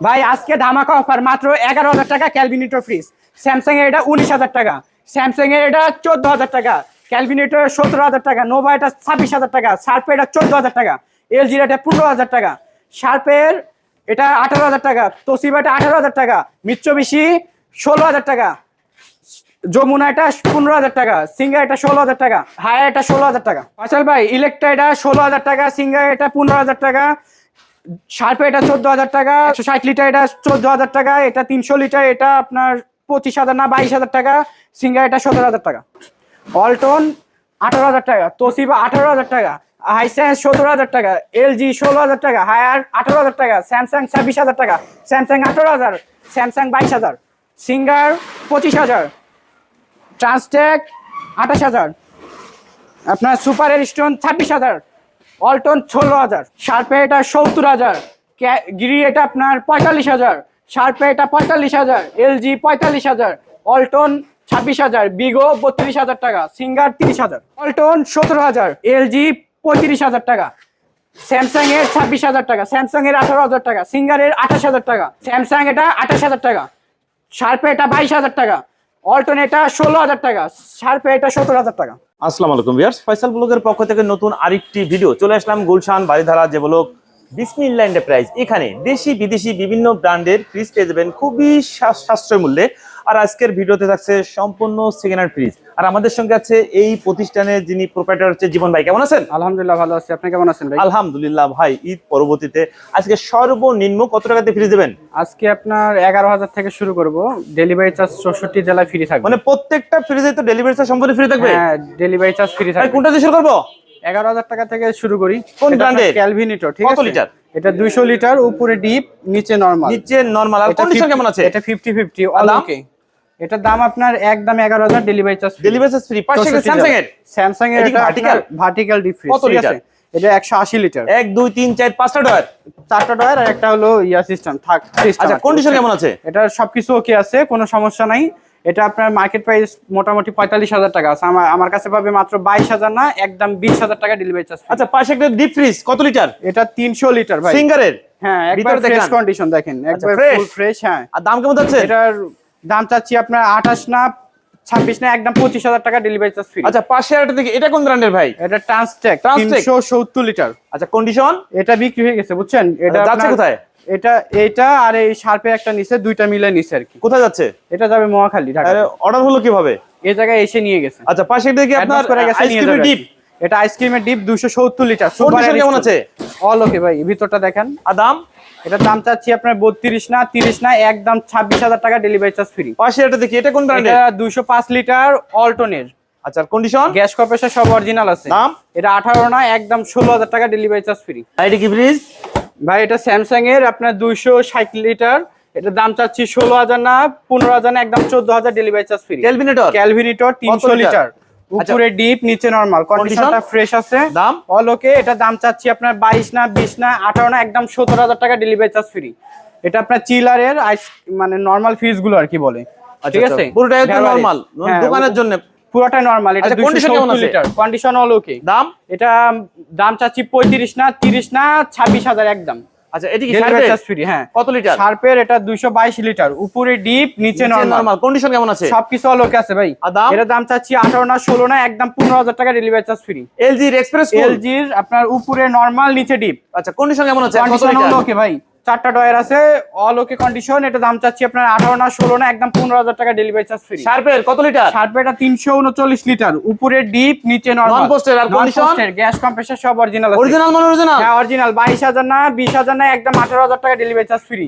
ভাই আজকে ধামাকা অফার মাত্র 11,000 টাকা ক্যালভিনেটর ফ্রিজ। স্যামসাং এর এটা 19,000 টাকা, স্যামসাং এর এটা 14,000 টাকা, ক্যালভিনেটর 17,000 টাকা, নোভা এটা 26,000 টাকা, শার্পের এটা 14,000 টাকা, এলজির এটা 15,000 টাকা, শার্পের এটা 18,000 টাকা, তোশিবা এটা 18,000 টাকা, মিৎসুবিশি 16,000 টাকা, যমুনা এটা 15,000 টাকা, সিঙ্গার এটা 16,000 টাকা, হায়া এটা 16,000 টাকা। ফয়সাল ভাই ইলেকট্রা এটা 16,000 টাকা, সিঙ্গার এটা 15,000 টাকা, শার্পে এটা 14,000 টাকা, 160 লিটার এটা 14,000 টাকা, এটা 300 লিটার এটা আপনার 25,000 না 22,000 টাকা, সিঙ্গার এটা 17,000 টাকা, অল্টন 18,000 টাকা, তোশিবা 18,000 টাকা, হাইসেন্স 17,000 টাকা, এলজি 16,000 টাকা, হায়ার 18,000 টাকা, স্যামসাং 26,000 টাকা, স্যামসাং 18,000, স্যামসাং 22,000, সিঙ্গার 25,000, ট্রান্সটেক 28,000, আপনার সুপার স্টোন 26,000, অল্টন 16,000, শার্পে এটা 70,000, গিরি এটা আপনার 45,000, শার্পে এটা 45,000, এলজি 45,000, অল্টন 26,000, বিগো 32,000 টাকা, সিঙ্গার 30,000, অল্টন 17,000, এলজি 35,000 টাকা, স্যামসাং এর 26,000 টাকা, স্যামসাং এর 18,000 টাকা, সিঙ্গার এর 28,000 টাকা, স্যামসাং এটা 28,000 টাকা, শার্পে এটা 22,000 টাকা, অল্টন এটা 16,000 টাকা, শার্পে এটা 17,000 টাকা। আসসালামু আলাইকুম ভিউয়ার্স, ফয়সাল ব্লগের পক্ষ থেকে নতুন আরেকটি ভিডিও চলে আসলাম গুলশান বাড়িধারা যে ব্লগ বিসমিল্লাহ এন্টারপ্রাইজ। এখানে দেশি বিদেশি বিভিন্ন ব্র্যান্ডের ফ্রিজ পেয়ে যাবেন খুবই সাশ্রয় মূল্যে। আর আজকের ভিডিওতে থাকছে সম্পূর্ণ সেকেন্ড হ্যান্ড ফ্রিজ। আর আমাদের সঙ্গে আছে এই প্রতিষ্ঠানের যিনি প্রোপ্রাইটার হচ্ছে জীবন ভাই। কেমন আছেন? আলহামদুলিল্লাহ ভালো আছি, আপনি কেমন আছেন ভাই? আলহামদুলিল্লাহ ভাই। ঈদ পরবর্তীতে আজকে সর্বনিম্ন কত টাকাতে ফ্রিজ দেবেন? আজকে আপনার 11,000 থেকে শুরু করব, ডেলিভারি চার্জ 64 জেলায় ফ্রি থাকবে। মানে প্রত্যেকটা ফ্রিজে তো ডেলিভারি চার্জ সম্পূর্ণ ফ্রি থাকবে? হ্যাঁ, ডেলিভারি চার্জ ফ্রি থাকবে। কোনটা দিয়ে শুরু করব? 11,000 টাকা থেকে শুরু করি। কোন ব্র্যান্ডের? ক্যালভিনেটর। ঠিক আছে, কত লিটার? এটা 200 লিটার, উপরে ডিপ নিচে নরমাল। নিচে নরমাল। আর কন্ডিশন কেমন আছে? এটা 50-50 অল ওকে। এটার দাম আপনার একদম 11,000, delivery charge delivery charge free. পাশে স্যামসাং এর, স্যামসাং এর এটা ভার্টিক্যাল ডিপ ফ্রিজ। কত লিটার? এটা 180 লিটার। 1 2 3 4 5টা ডয়ার, 4টা ডয়ার, আর একটা হলো ইয়া সিস্টেম থাক সিস্টেম। আচ্ছা, কন্ডিশন কেমন আছে? এটা সবকিছু ওকে আছে, কোনো সমস্যা নাই। এটা আপনার মার্কেট প্রাইস মোটামুটি 45,000 টাকা আছে, আমার কাছে পাবে মাত্র 22,000 না একদম 20,000 টাকা ডেলিভারি চার্জ। আচ্ছা, পাশে একটা ডিপ ফ্রিজ কত লিটার? এটা 300 লিটার ভাই, সিঙ্গারের। হ্যাঁ, একবার ফ্রেশ কন্ডিশন দেখেন, একবার ফুল ফ্রেশ। হ্যাঁ, আর দাম কেমন যাচ্ছে? এটার দাম চাচ্ছি আপনার 28 না 26 না একদম 25,000 টাকা ডেলিভারি চার্জ ফ্রি। আচ্ছা, পাশে একটা দেখি, এটা কোন ব্র্যান্ডের ভাই? এটা ট্রান্সটেক 370 লিটার। আচ্ছা, কন্ডিশন? এটা বিক্রি হয়ে গেছে বুঝছেন। এটা যাচ্ছে কোথায়? এটা আর এই শার্পে একটা নিচে, দুইটা মিলে নিচে আর কি। কোথায় যাচ্ছে? এটা যাবে মহাখালী, ঢাকা। অর্ডার হলো কিভাবে? এই জায়গায় এসে নিয়ে গেছে। আচ্ছা, পাশে দেখি আপনার আইসক্রিমের ডিপ। এটা আইসক্রিমের ডিপ 270 লিটার। কন্ডিশন কেমন আছে? অল ওকে ভাই, ভিতরটা দেখেন। আর দাম? এটা দাম চাচ্ছি আপনার 32 না 30 না একদম 26,000 টাকা ডেলিভারি চার্জ ফ্রি। পাশে এটা দেখি, এটা কোন ব্র্যান্ডের? এটা 205 লিটার অল্টনের। আচ্ছা, কন্ডিশন? গ্যাস কম্প্রেসার সব অরিজিনাল আছে। দাম? এটা 18 না একদম 16,000 টাকা ডেলিভারি চার্জ ফ্রি। এটা কি ফ্রিজ ভাই? এটা স্যামসাং এর আপনার 260 লিটার। এটা দাম চাচ্ছি 16,000 না 15,000 না একদম 14,000 delivery charge free. Kelvinator 300 litre, উপরে ডিপ নিচে নরমাল, কন্ডিশনটা ফ্রেশ আছে। দাম? অল ওকে। এটা দাম চাচ্ছি আপনার 22 না 20 না 18 না একদম 17,000 টাকা ডেলিভারি চার্জ ফ্রি। এটা আপনার চিলারের মানে নরমাল ফ্রিজ গুলো আর কি বলে। ঠিক আছে, পুরোটাই তো নরমাল দোকানের জন্য, পুরোটাই নরমাল। এটা 270 লিটার, কন্ডিশন অল ওকে। দাম? এটা দাম চাচ্ছি 35 না 30 না 26,000 একদম। আচ্ছা, এটা কি ডেলিভারি চার্জ ফ্রি? হ্যাঁ। কত লিটার? শার্পের এটা 222 লিটার, উপরে ডিপ নিচে নরমাল, কন্ডিশন কেমন আছে? সবকিছু অল ওকে আছে ভাই। এটা দাম চাচ্ছি 18 না 16 না একদম 15,000 টাকা delivery charge free. LG express, এলজির আপনার উপরে নরমাল নিচে ডিপ। আচ্ছা, কন্ডিশন কেমন আছে? কন্ডিশন অল ওকে ভাই, 4টা ডয়ার আছে, অল ওকে কন্ডিশন। এটা দাম চাচ্ছি আপনার 18 না 16 না একদম 15,000 টাকা ডেলিভারি চার্জ ফ্রি। শার্পের কত লিটার? শার্পের এটা 339 লিটার, উপরে ডিপ নিচে নরমাল, নন পোস্টের। আর কন্ডিশন? গ্যাস কম্প্রেসার সব অরিজিনাল আছে। অরিজিনাল মানে অরিজিনাল? হ্যাঁ, অরিজিনাল। 22,000 না 20,000 না একদম 18,000 টাকা ডেলিভারি চার্জ ফ্রি।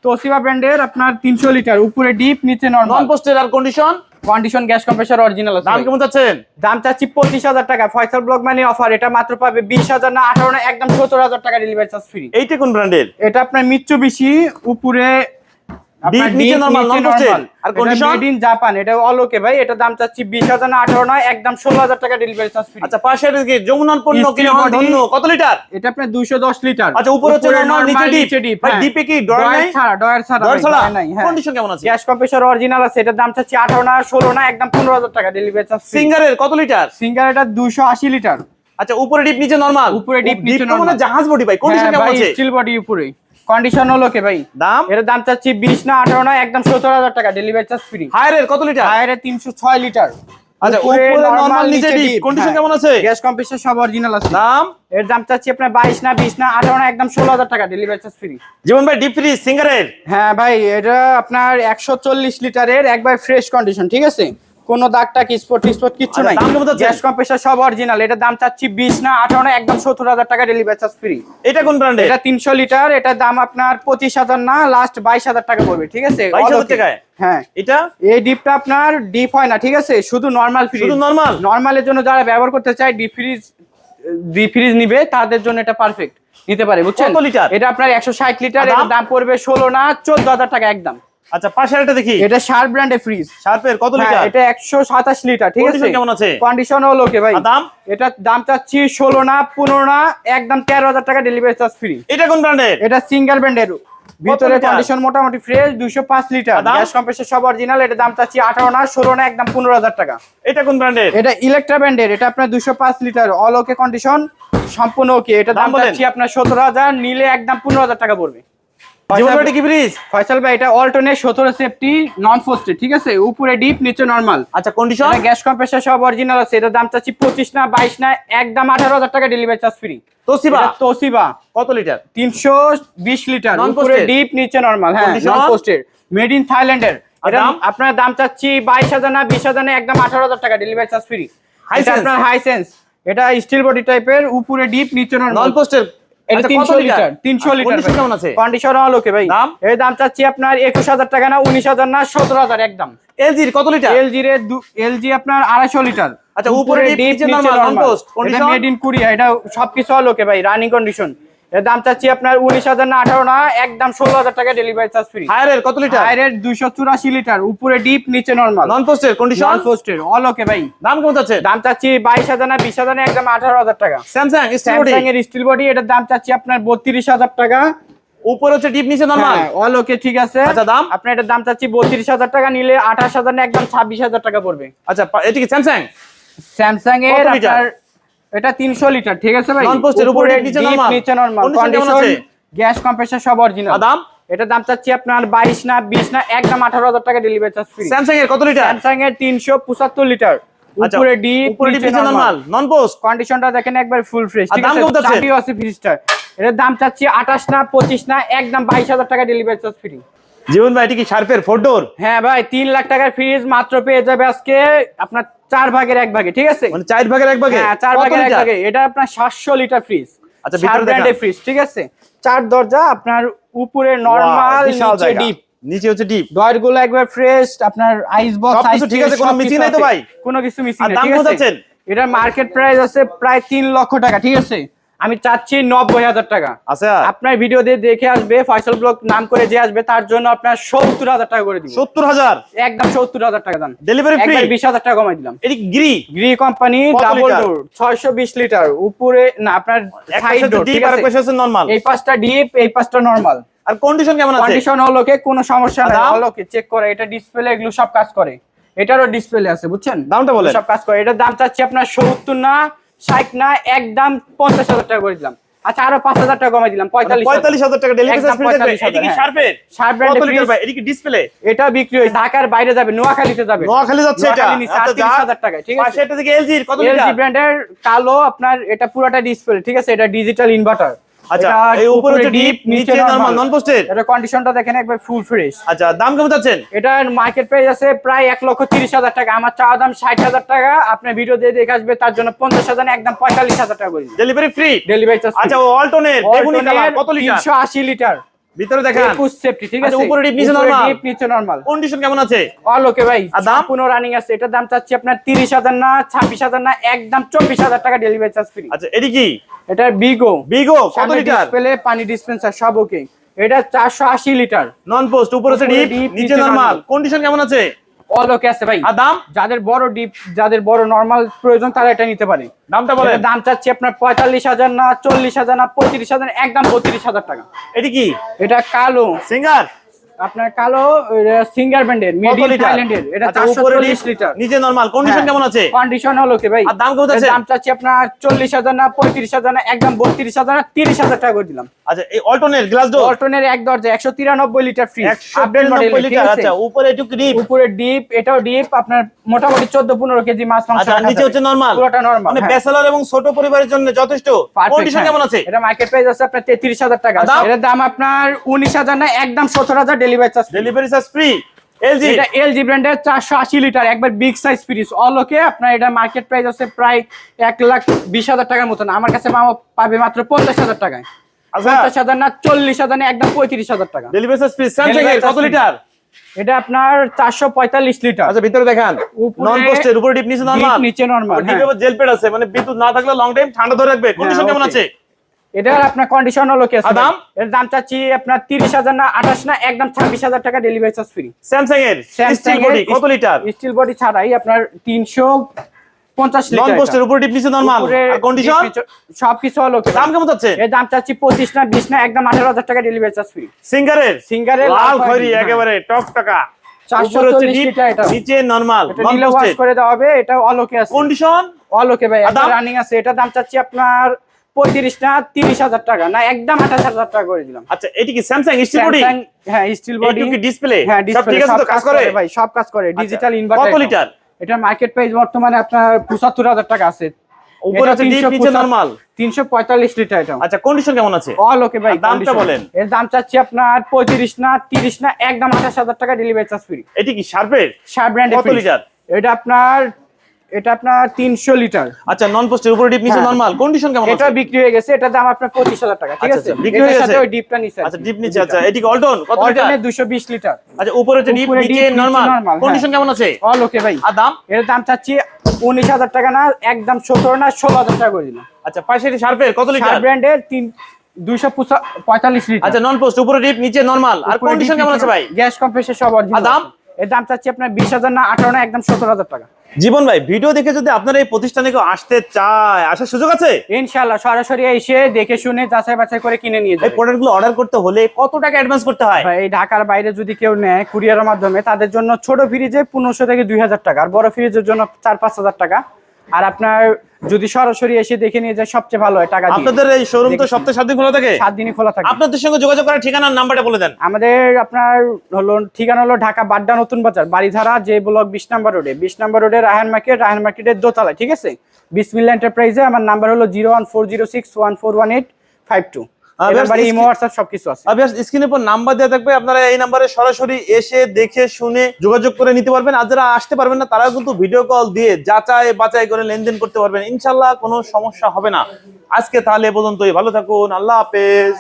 তোশিবা ব্র্যান্ডের আপনার 300 লিটার, উপরে ডিপ নিচে নরমাল, নন পোস্টের। আর কন্ডিশন গ্যাস কম্প্রেসার অরিজিনাল আছে। দাম কেমন যাচ্ছেন? দাম চাচ্ছি 25,000 টাকা। ফয়সাল ব্লগ মানে অফার, এটা মাত্র পাবে 20,000 না 18 না একদম 17,000 টাকা ডেলিভারি চার্জ ফ্রি। এইটা কোন ব্র্যান্ডের? এটা আপনার মিৎসুবিশি, উপরে ডিপ নিচে নরমাল, নন পোস্টের। আর কন্ডিশন? Made in Japan. এটা অল ওকে ভাই। এটা দাম চাচ্ছি 20,000 না 18 না একদম 16,000 টাকা ডেলিভারি চার্জ ফ্রি। আচ্ছা, পাশে এটা কি যমুনার পণ্য কিনে হন ধন্য, কত লিটার? এটা আপনার 210 লিটার। আচ্ছা, উপরে হচ্ছে নরমাল, নিচে ডিপ। ভাই, ডিপে কি ডয়ার নাই? ডয়ার ছাড়া নাই। হ্যাঁ, কন্ডিশন কেমন আছে? গ্যাস কম্প্রেসার অরিজিনাল আছে। এটা দাম চাচ্ছি 18 না 16 না একদম 15,000 টাকা ডেলিভারি চার্জ ফ্রি। সিঙ্গারের কত লিটার? সিঙ্গার এটা 280 লিটার। আচ্ছা, উপরে ডিপ নিচে নরমাল। উপরে ডিপ নিচে নরমাল, মানে জাহাজ বডি ভাই। কন্ডিশন কেমন আছে? স্টিল বডি উপরে। কন্ডিশন হলো কে ভাই, দাম এর দাম চাচ্ছি 20 না 18 না, একদম 17,000 টাকা, ডেলিভারি চার্জ ফ্রি। হায়ারের কত লিটার? টায়ারে 306 লিটার। আচ্ছা, উপরে নরমাল, নিচে ডিপ, কন্ডিশন কেমন আছে? গ্যাস কম্প্রেসর সব অরিজিনাল আছে। দাম এর দাম চাচ্ছি আপনার 22 না 20 না 18 না, একদম 16,000 টাকা, ডেলিভারি চার্জ ফ্রি। জীবন ভাই ডিপ ফ্রিজ সিঙ্গারের। হ্যাঁ ভাই, এটা আপনার 140 লিটারের, একবার ফ্রেশ কন্ডিশন, ঠিক আছে, কোনো দাগ টাক স্পট কিচ্ছু নাই। দাম কেমন যাচ্ছে? গ্যাস কম্প্রেসর সব অরিজিনাল। এটার দাম চাচ্ছি 20 না 18 না, একদম 70,000 টাকা, ডেলিভারি চার্জ ফ্রি। এটা কোন ব্র্যান্ডের? এটা 300 লিটার, এটার দাম আপনার 25,000 না, লাস্ট 22,000 টাকা পড়বে, ঠিক আছে। 22,000 টাকায়? হ্যাঁ। এটা এই ডিপটা আপনার ডিপ হয় না, ঠিক আছে, শুধু নরমাল ফ্রিজ। শুধু নরমাল? নরমালের জন্য যারা ব্যবহার করতে চায় ডিপ ফ্রিজ নিবে, তাদের জন্য এটা পারফেক্ট, নিতে পারে, বুঝছেন। কত লিটার? এটা আপনার 160 লিটার, দাম? এর দাম পড়বে 16 না 14,000 টাকা একদম। আচ্ছা, পাশে একটা দেখি, এটা শার্প ব্র্যান্ডের ফ্রিজ। শার্পের কত হ্যাঁ, লিটার? এটা 127 লিটার, ঠিক আছে। কন্ডিশন কেমন আছে? কন্ডিশন হলো ওকে ভাই। আর দাম? এটা দাম চাচ্ছি 16 না 15 না, একদম 13,000 টাকা, ডেলিভারি চার্জ ফ্রি। এটা কোন ব্র্যান্ডের? এটা সিঙ্গেল ব্র্যান্ডের, ভিতরে লিটার? কন্ডিশন মোটামুটি ফ্রেশ, 205 লিটার, আর দাম? গ্যাস কম্প্রেসর সব অরিজিনাল। এটা দাম চাচ্ছি 18 না 16 না, একদম 15,000 টাকা। এটা কোন ব্র্যান্ডের? এটা ইলেকট্রা ব্র্যান্ডের, এটা আপনার 205 লিটার, অল ওকে কন্ডিশন, সম্পূর্ণ ওকে। এটা দাম দাম বলেন? চাচ্ছি আপনার 17,000, নিলে একদম 15,000 টাকা পড়বে। জীবন ভাই কি ফ্রিজ? ফয়সাল ভাই, এটা অল্টারনেট 17 সেফটি, নন ফোস্টেড, ঠিক আছে, উপরে ডিপ নিচে নরমাল। আচ্ছা, কন্ডিশন? এটা গ্যাস কম্প্রেসর সব অরিজিনাল আছে। এটা দাম চাচ্ছি 25 না 22 না, একদম 18,000 টাকা, delivery charge free. Toshiba Toshiba কত লিটার? 320 লিটার, Non উপরে posted? ডিপ নিচে নরমাল। হ্যাঁ, Condition? Non posted, made in থাইল্যান্ডের। আর এটা দাম? আপনার দাম চাচ্ছি 22,000 না 20,000 না, একদম 18,000 টাকা, ডেলিভারি চার্জ ফ্রি। এটা Hisense? আপনার হাইসেন্স, এটা স্টিল বডি টাইপের, উপরে ডিপ নিচে নন নরমাল। পোস্টের? এটা 300 লিটার, 300 লিটার। কন্ডিশন কেমন আছে? কন্ডিশন হল ওকে ভাই। দাম? এর দাম চাচ্ছি আপনার 21,000 টাকা না 19,000 না, 17,000 একদম। এলজির কত লিটার? এলজি আপনার 250 লিটার। আচ্ছা, উপরে ডিপ নিচে নরমাল, নন পোস্ট, এটা কন্ডিশন? মেড ইন কোরিয়া, এটা সবকিছু হল ওকে ভাই, রানিং কন্ডিশন। এর দাম চাচ্ছি আপনার 19,000 না 18 না, একদম 16,000 টাকা, ডেলিভারি চার্জ ফ্রি। হায়ারের কত লিটার? টায়ারের 284 লিটার, উপরে ডিপ নিচে নরমাল। নন পোস্টের, কন্ডিশন? নন পোস্টেড, অল ওকে ভাই। দাম কেমন যাচ্ছে? দাম চাচ্ছি 22,000 না 20,000 না, একদম 18,000 টাকা। স্যামসাং স্যামসাং এর স্টিল বডি, এটার দাম চাচ্ছি আপনার 32,000 টাকা। উপরে হচ্ছে ডিপ, নিচে নরমাল? হ্যাঁ, অল ওকে, ঠিক আছে। আচ্ছা, দাম? আপনার এটার দাম চাচ্ছি 32,000 টাকা, নিলে 28,000 না, একদম 26,000 টাকা পড়বে। আচ্ছা, এটা কি স্যামসাং? স্যামসাং এর কত লিটার? আপনার এটা 300 লিটার, ঠিক আছে ভাই। নন পোস্টের, উপরে নিচে deep, নরমাল? নিচে নরমাল, কন্ডিশন কেমন কন্ডিশন, আছে? গ্যাস কম্প্রেসর সব অরিজিনাল। আর দাম? এটার দাম চাচ্ছি আপনার 22 না 20 না, একদম 18,000 টাকা, ডেলিভারি চার্জ ফ্রি। স্যামসাং এর কত লিটার? স্যামসাং এর 375 লিটার, আচ্ছা, উপরে ডিপ উপরে ডিপ, নিচে নরমাল, নন পোস্ট। কন্ডিশনটা দেখেন একবার ফুল ফ্রেশ, আর ঠিক দাম আছে। কত যাচ্ছে? চাবিও আছে ফ্রিজটার। এটার দাম চাচ্ছি 28 না 25 না, একদম 22,000 টাকা, ডেলিভারি চার্জ ফ্রি। জীবন ভাই, এটা কি শার্পের 4 ডোর? হ্যাঁ ভাই, 3 লাখ টাকার ফ্রিজ মাত্র পেয়ে যাবে আজকে আপনার 4 ভাগের 1 ভাগে, ঠিক আছে। মানে 4 ভাগের 1 ভাগে? হ্যাঁ, 4 কত ভাগের 1 লিটার? ভাগে। এটা আপনার 700 লিটার ফ্রিজ। আচ্ছা, ভিতরে দেখান। ব্র্যান্ডের ফ্রিজ, ঠিক আছে। 4 দরজা, আপনার উপরে নরমাল, Wow, বিশাল নিচে জায়গা। ডিপ। নিচে হচ্ছে ডিপ। ডয়ারগুলো একবার ফ্রেশ, আপনার আইস বক্স, সবকিছু ঠিক আছে, কোনো মিসিং নাই তো ভাই? কোনো কিছু মিসিং আর নাই, দাম ঠিক কত আছে। চাচ্ছেন? এটা মার্কেট প্রাইস আছে প্রায় 3 লক্ষ টাকা, ঠিক আছে। আমি চাচ্ছি 90,000 টাকা। আচ্ছা, আপনার ভিডিও দিয়ে দেখে আসবে, ফয়সাল ব্লগ নাম করে যে আসবে, তার জন্য আপনার 70,000 টাকা করে দিব। 70,000? একদম 70,000 টাকা দাম। Delivery free? একবার 20,000 টাকা কমাই দিলাম। এটা গ্রি? গ্রি কোম্পানি, কত ডাবল লিটার? ডোর, 620 লিটার, উপরে না আপনার সাইড ডোর, ঠিক ডিপ আর আছে। পাশে হচ্ছে নরমাল। এই পাঁচটা ডিপ, এই পাঁচটা নরমাল। আর কন্ডিশন কেমন আছে? কন্ডিশন হলো কি, কোনো সমস্যা নাই, দাম? হলো কি চেক করে, এটা ডিসপ্লে, এগুলো সব কাজ করে। এটারও ডিসপ্লে আছে, বুঝছেন। দামটা বলেন। সব কাজ করে। এটার দাম চাচ্ছি আপনার 70 না 60 না, একদম 50,000 টাকা করে দিলাম। আচ্ছা, আরো 5,000 টাকা কমাই দিলাম, 45,000 টাকা ডেলিভারি চার্জ ফ্রি থাকবে। এটা কি শার্পের? শার্প কত ব্র্যান্ডের লিটার ফ্রিজ। ভাই? এটা কি ডিসপ্লে? এটা বিক্রি হয়েছে ঢাকার বাইরে যাবে, নোয়াখালীতে যাবে। নোয়াখালী যাচ্ছে এটা? নোয়াখালী নিচে আচ্ছা, 38,000 টাকা, ঠিক আছে। পাশে এটা থেকে এলজির কত এলজি লিটার? ব্র্যান্ডের কালো, আপনার এটা পুরোটা ডিসপ্লে, ঠিক আছে। এটা ডিজিটাল ইনভার্টার। আচ্ছা, এটা এই উপরে হচ্ছে ডিপ, ডিপ, নিচে নরমাল, নন পোস্টেড। এটা কন্ডিশনটা দেখেন একবার ফুল ফ্রেশ। আচ্ছা, দাম কেমন যাচ্ছেন? এটার মার্কেট প্রাইস আছে প্রায় 1,30,000 টাকা। আমার চাওয়া দাম 60,000 টাকা। আপনার ভিডিও দিয়ে দেখে আসবে, তার জন্য 50,000 একদম 45,000 টাকা করে দিন। Delivery free? Delivery charge. আচ্ছা, অল্টনের বেগুনি কালার কত লিটার? 380 লিটার, ভিতরে দেখান। 21 সেফটি, ঠিক আচ্ছা, আছে। উপরে ডিপ, নিচে নরমাল? ডিপ, নিচে নরমাল। কন্ডিশন কেমন আছে? অল ওকে ভাই। আর দাম? সম্পূর্ণ রানিং আছে। এটার দাম চাচ্ছি আপনার 30,000 না 26,000 না, একদম 24,000 টাকা, ডেলিভারি চার্জ ফ্রি। আচ্ছা, এটি কি? এটা বিগো। বিগো কত লিটার? ডিসপ্লে, পানি ডিসপেন্সার সব ওকে। এটা 480 লিটার, নন পোস্ট, উপরে হচ্ছে উপরে ডিপ, ডিপ, নিচে নিচে নরমাল। নরমাল। কন্ডিশন কেমন আছে? অল ওকে আছে ভাই। আর দাম? যাদের বড় ডিপ, যাদের বড় নরমাল প্রয়োজন, তারা এটা নিতে পারে। দামটা বলেন। এটার দাম চাচ্ছি আপনার 45,000 না 40,000 না 35,000, একদম 32,000 টাকা। এটি কি? এটা কালো, সিঙ্গার? আপনার কালো সিঙ্গার ব্র্যান্ডের, মেড কত ইন লিটার? থাইল্যান্ডের। এটা আচ্ছা, উপরে 440 ডিপ, লিটার, নিচে নরমাল। কন্ডিশন কেমন আছে? কন্ডিশন হলো কি ভাই। আর দাম কত আছে? এর দাম চাচ্ছি আপনার 40,000 না 35,000 না, একদম 32,000 না 30,000 টাকা করে দিলাম। আচ্ছা এই অল্টনের গ্লাস ডোর, অল্টনের এক দরজা 193 লিটার ফ্রিজ, 193 লিটার। আচ্ছা উপরে একটু ডিপ, উপরে ডিপ, এটাও ডিপ, আপনার মোটামুটি 14-15 কেজি মাছ মাংস। আচ্ছা নিচে হচ্ছে নরমাল, পুরোটা নরমাল, মানে ব্যাচেলর এবং ছোট পরিবারের জন্য যথেষ্ট। কন্ডিশন কেমন আছে? এটা মার্কেট প্রাইস আছে আপনার 33000 টাকা, এর দাম আপনার 19000 না, একদম 17000 delivery charge, delivery charge free. LG, এটা এলজি ব্র্যান্ডের 480 লিটার একবার বিগ সাইজ ফ্রিজ, অলোকে আপনার এটা মার্কেট প্রাইস আছে প্রায় 1,20,000 টাকার মতন, আমার কাছে পাবে মাত্র 50,000 টাকায়। 50,000 না, 40,000 না, একদম 35,000 টাকা ডেলিভারি চার্জ ফ্রি। স্যামসাং এর কত লিটার? এটা আপনার 445 লিটার। আচ্ছা ভিতরে দেখান, নন পোস্টের, উপরে ডিপ নিচে নরমাল, নিচে নরমাল, ডিপে জেল প্যাড আছে, মানে বিদ্যুৎ না থাকলে লং টাইম ঠান্ডা ধরে রাখবে। কন্ডিশন কেমন আছে? এটার আপনার কন্ডিশন হলো কি আছে, দাম? এর দাম চাচ্ছি আপনার 30,000 না, 28 না, একদম 26,000 টাকা ডেলিভারি চার্জ ফ্রি। স্যামসাং এর স্টিল বডি কত লিটার? স্টিল বডি ছাড়াই আপনার 350 নন লিটার। পোস্টের, উপরে ডিপ নিচে নরমাল, আর কন্ডিশন সবকিছু হলো কি। দাম কেমন যাচ্ছে? এর দাম চাচ্ছি 25 না, 20 না, একদম 18,000 টাকা ডেলিভারি চার্জ ফ্রি। সিঙ্গারের লাল খয়েরি একেবারে টক টাকা, 440 লিটার, এটা নিচে নরমাল, এটা নন নিলে ওয়াশ পোস্টেড। করে দেওয়া হবে, এটা অলোকে আছে। কন্ডিশন অলোকে ভাই, এটা দাম? রানিং আছে, এটা দাম চাচ্ছি আপনার 35 না, 30,000 টাকা না, একদম 28,000 টাকা করে দিলাম। আচ্ছা এটি কি স্যামসাং স্টিল বডি? Samsung, হ্যাঁ স্টিল বডি, কি ডিসপ্লে? হ্যাঁ সব ঠিক আছে তো, কাজ করে ভাই, সব কাজ করে, ডিজিটাল ইনভার্টার। কত লিটার? এটা মার্কেট প্রাইস বর্তমানে আপনার 75,000 টাকা আছে, উপরে আছে ডিপ, নিচে নরমাল, 345 লিটার এটা। আচ্ছা কন্ডিশন কেমন আছে? অল ওকে ভাই, দামটা condition। বলেন। এর দাম চাচ্ছি আপনার 35 না, 30 না, একদম 28,000 টাকা ডেলিভারি চার্জ ফ্রি। এটি কি শার্পের? শার্প ব্র্যান্ডের কত লিটার? এটা আপনার 300 লিটার। আচ্ছা নন পোস্টের, উপরে ডিপ নিচে নরমাল, কন্ডিশন কেমন আছে? এটা বিক্রি হয়ে গেছে, এটার দাম আপনার 25,000 টাকা, ঠিক আছে? আচ্ছা, বিক্রি হয়ে এটার গেছে। সাথে ওই ডিপটা নিচে। আচ্ছা ডিপ নিচে, আচ্ছা এটি কি অল্টন কত লিটার? Alternate 220 litre. আচ্ছা উপরে হচ্ছে ডিপ, উপরে নিচে deep, নিচে নরমাল, normal, কন্ডিশন কেমন আছে? অল ওকে ভাই। আর দাম? এর দাম চাচ্ছি 19,000 টাকা না, একদম 17 না, 16,000 টাকা করে দিলাম। আচ্ছা পাশে এটি শার্পের কত লিটার? শার্প ব্র্যান্ডের 245 লিটার। আচ্ছা নন পোস্ট, উপরে ডিপ নিচে নরমাল, আর উপরে কন্ডিশন deep, কেমন নিচে আছে ভাই? গ্যাস কম্প্রেসর সব অরিজিনাল। আর দাম? এর দাম চাচ্ছি আপনার 20,000 না, 18 না, একদম 17,000 টাকা। জীবন ভাই ভিডিও দেখে যদি আপনারা এই প্রতিষ্ঠানে কেউ আসতে চায়, আসার সুযোগ আছে? ইনশাআল্লাহ সরাসরি এসে দেখে শুনে যাচাই বাছাই করে কিনে নিয়ে এই যাবে। প্রোডাক্টগুলো অর্ডার করতে হলে কত টাকা অ্যাডভান্স করতে হয়? ভাই এই ঢাকার বাইরে যদি কেউ নেয় কুরিয়ারের মাধ্যমে, তাদের জন্য ছোট ফ্রিজে 1500 থেকে 2000 টাকা, আর বড় ফ্রিজের জন্য 4-5 হাজার টাকা। আর আপনার যদি সরাসরি এসে দেখে নিয়ে যায় সবচেয়ে ভালো হয় টাকা দিয়ে। আপনাদের এই শোরুম তো সপ্তাহে 7 দিন খোলা থাকে? 7 দিনই খোলা থাকে। আপনাদের সঙ্গে যোগাযোগ করার ঠিকানার নাম্বারটা বলে দেন। আমাদের আপনার হলো ঠিকানা হলো ঢাকা বাড্ডা নতুন বাজার, বাড়িধারা যে ব্লক 20 নম্বর রোডে, 20 নম্বর রোডে রায়হান মার্কেটের দোতলায়, ঠিক আছে? বিসমিল্লাহ এন্টারপ্রাইজে। আমার নাম্বার হলো 01406141852। এবারে ইমো হোয়াটসঅ্যাপ সবকিছু আছে। অবভিয়াস স্ক্রিনের উপর নাম্বার দেওয়া থাকবে, আপনারা এই নাম্বারে সরাসরি এসে দেখে শুনে যোগাযোগ করে নিতে পারবেন। আর যারা আসতে পারবেন না তারাও কিন্তু ভিডিও কল দিয়ে যাচাই বাছাই করে লেনদেন করতে পারবেন, ইনশাআল্লাহ কোনো সমস্যা হবে না। আজকে তাহলে এ পর্যন্তই, ভালো থাকুন, আল্লাহ হাফেজ।